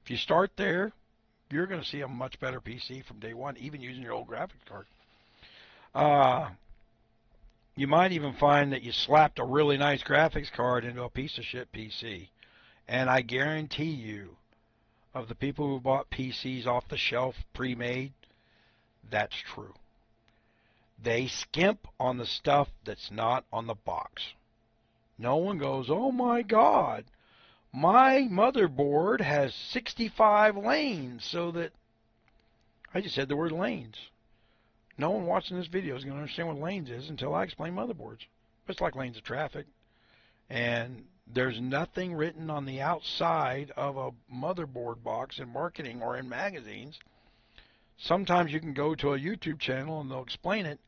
If you start there, you're going to see a much better PC from day one, even using your old graphics card. You might even find that you slapped a really nice graphics card into a piece of shit PC. And I guarantee you, of the people who bought PCs off the shelf pre-made, that's true. They skimp on the stuff that's not on the box. No one goes, oh my God, my motherboard has 65 lanes, so that, I just said the word lanes. No one watching this video is going to understand what lanes is until I explain motherboards. It's like lanes of traffic. And there's nothing written on the outside of a motherboard box in marketing or in magazines. Sometimes you can go to a YouTube channel and they'll explain it,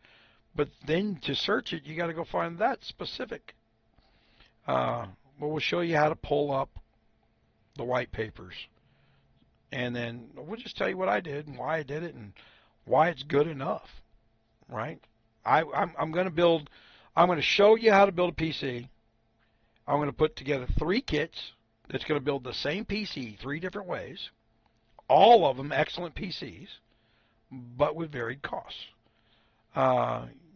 but then to search it, you got to go find that specific. Well, we'll show you how to pull up the white papers. And then we'll just tell you what I did and why I did it and why it's good enough, right? I'm going to show you how to build a PC. I'm going to put together 3 kits that's going to build the same PC 3 different ways. All of them excellent PCs, but with varied costs.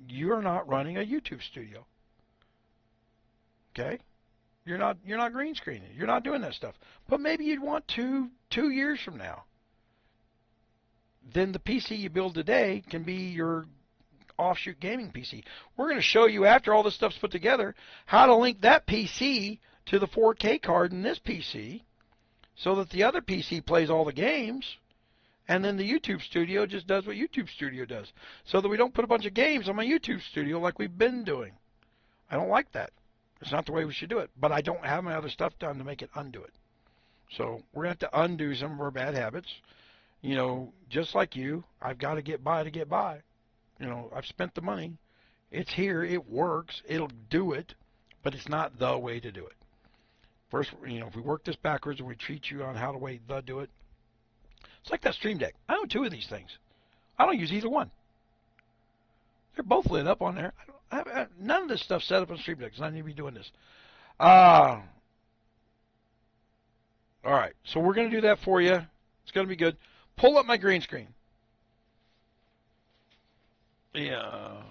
You're not running a YouTube studio. Okay? You're not green screening. You're not doing that stuff. But maybe you'd want to 2 years from now. Then the PC you build today can be your offshoot gaming PC. We're going to show you, after all this stuff's put together, how to link that PC to the 4K card in this PC so that the other PC plays all the games, and then the YouTube Studio just does what YouTube Studio does, so that we don't put a bunch of games on my YouTube Studio like we've been doing. I don't like that. It's not the way we should do it, but I don't have my other stuff done to make it undo it. So we're going to have to undo some of our bad habits. You know, just like you, I've got to get by to get by. You know, I've spent the money. It's here. It works. It'll do it, but it's not the way to do it. First, you know, if we work this backwards and we treat you on how to do it, it's like that Stream Deck. I own 2 of these things. I don't use either one. They're both lit up on there. None of this stuff set up on Stream Deck, because I need to be doing this. All right, so we're going to do that for you. It's going to be good. Pull up my green screen. Yeah.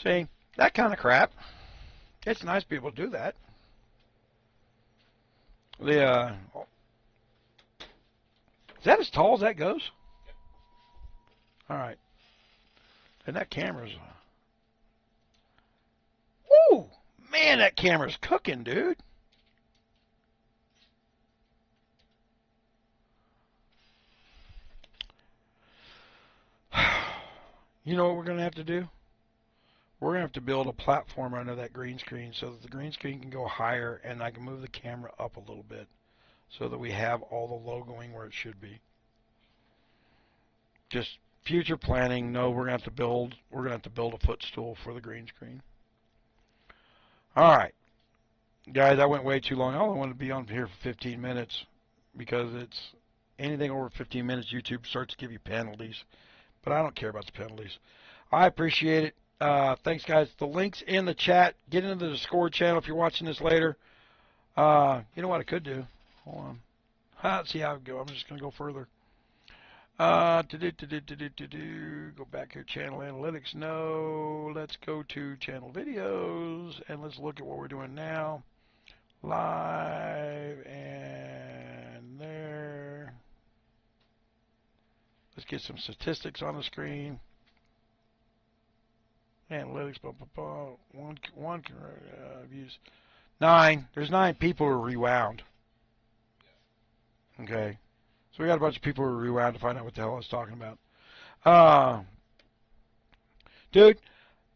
See, that kind of crap. It's nice people do that. Is that as tall as that goes? All right. And that camera's... Woo! Man, that camera's cooking, dude. You know what we're going to have to do? We're going to have to build a platform under that green screen so that the green screen can go higher and I can move the camera up a little bit so that we have all the logoing where it should be. Just future planning. No, we're going to have to build a footstool for the green screen. All right. Guys, I went way too long. I only want to be on here for 15 minutes because it's anything over 15 minutes, YouTube starts to give you penalties. But I don't care about the penalties. I appreciate it. Thanks, guys. The link's in the chat. Get into the Discord channel if you're watching this later. You know what I could do? Hold on. Let's see how it goes. I'm just going to go further. Go back here. Channel analytics. No. Let's go to channel videos. And let's look at what we're doing now. Live. And there. Let's get some statistics on the screen. Analytics, one views. 9. There's 9 people who are rewound. Okay. So we got a bunch of people who are rewound to find out what the hell I was talking about. Dude,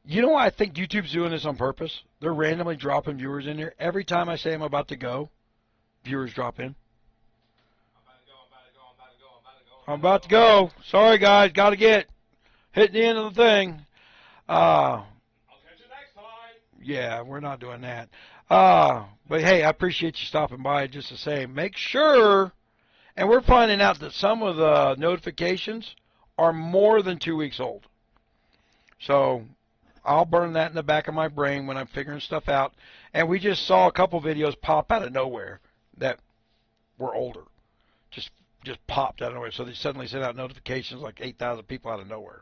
you know why I think YouTube's doing this on purpose? They're randomly dropping viewers in here. Every time I say I'm about to go, viewers drop in. I'm about to go. Sorry, guys. Got to get. Hit the end of the thing. I'll catch you next time. Yeah, we're not doing that. But hey, I appreciate you stopping by just to say, make sure, and we're finding out that some of the notifications are more than 2 weeks old. So I'll burn that in the back of my brain when I'm figuring stuff out. And we just saw a couple videos pop out of nowhere that were older. Just popped out of nowhere. So they suddenly sent out notifications like 8,000 people out of nowhere.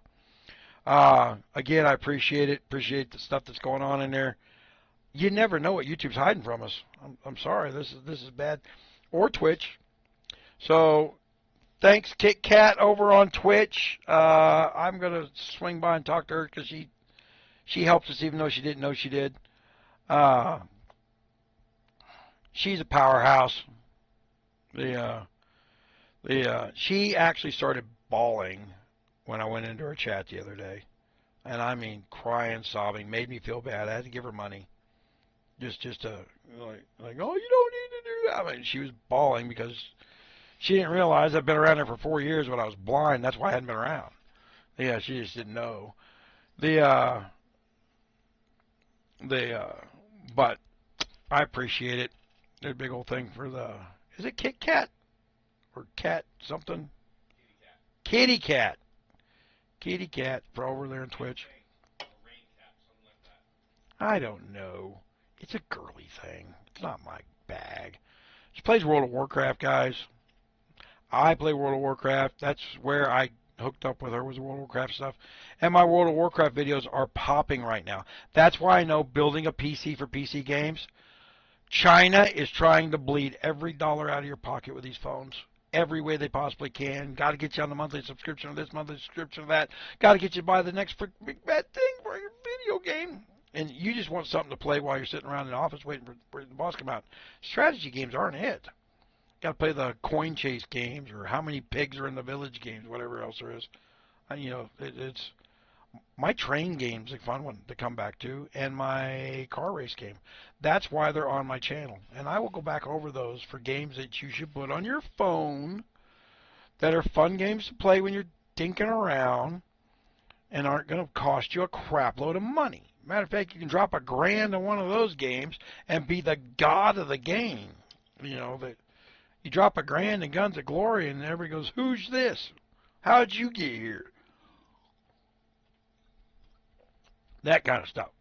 Again, I appreciate it. Appreciate the stuff that's going on in there. You never know what YouTube's hiding from us. I'm sorry. This is bad. Or Twitch. So thanks, Kit Kat over on Twitch. I'm gonna swing by and talk to her because she helps us even though she didn't know she did. She's a powerhouse. She actually started bawling when I went into her chat the other day, and I mean crying, sobbing, made me feel bad. I had to give her money, just to like oh, you don't need to do that. I mean, she was bawling because she didn't realize I've been around her for 4 years when I was blind. That's why I hadn't been around. Yeah, she just didn't know. But I appreciate it. Did a big old thing for is it Kit Kat or Cat something? Kitty Cat. Kitty Cat for over there on Twitch. I don't know. It's a girly thing. It's not my bag. She plays World of Warcraft, guys. I play World of Warcraft. That's where I hooked up with her, was World of Warcraft stuff. And my World of Warcraft videos are popping right now. That's why I know building a PC for PC games, China is trying to bleed every dollar out of your pocket with these phones. Every way they possibly can. Got to get you on the monthly subscription of this, monthly subscription of that. Got to get you to buy the next big bad thing for your video game. And you just want something to play while you're sitting around in the office waiting for the boss to come out. Strategy games aren't it. Got to play the coin chase games or how many pigs are in the village games, whatever else there is. It's my train game's a fun one to come back to, and my car race game. That's why they're on my channel. And I will go back over those for games that you should put on your phone that are fun games to play when you're dinking around and aren't going to cost you a crap load of money. Matter of fact, you can drop $1,000 on one of those games and be the god of the game. That you drop $1,000 in Guns of Glory and everybody goes, "Who's this? How'd you get here?" That kind of stuff.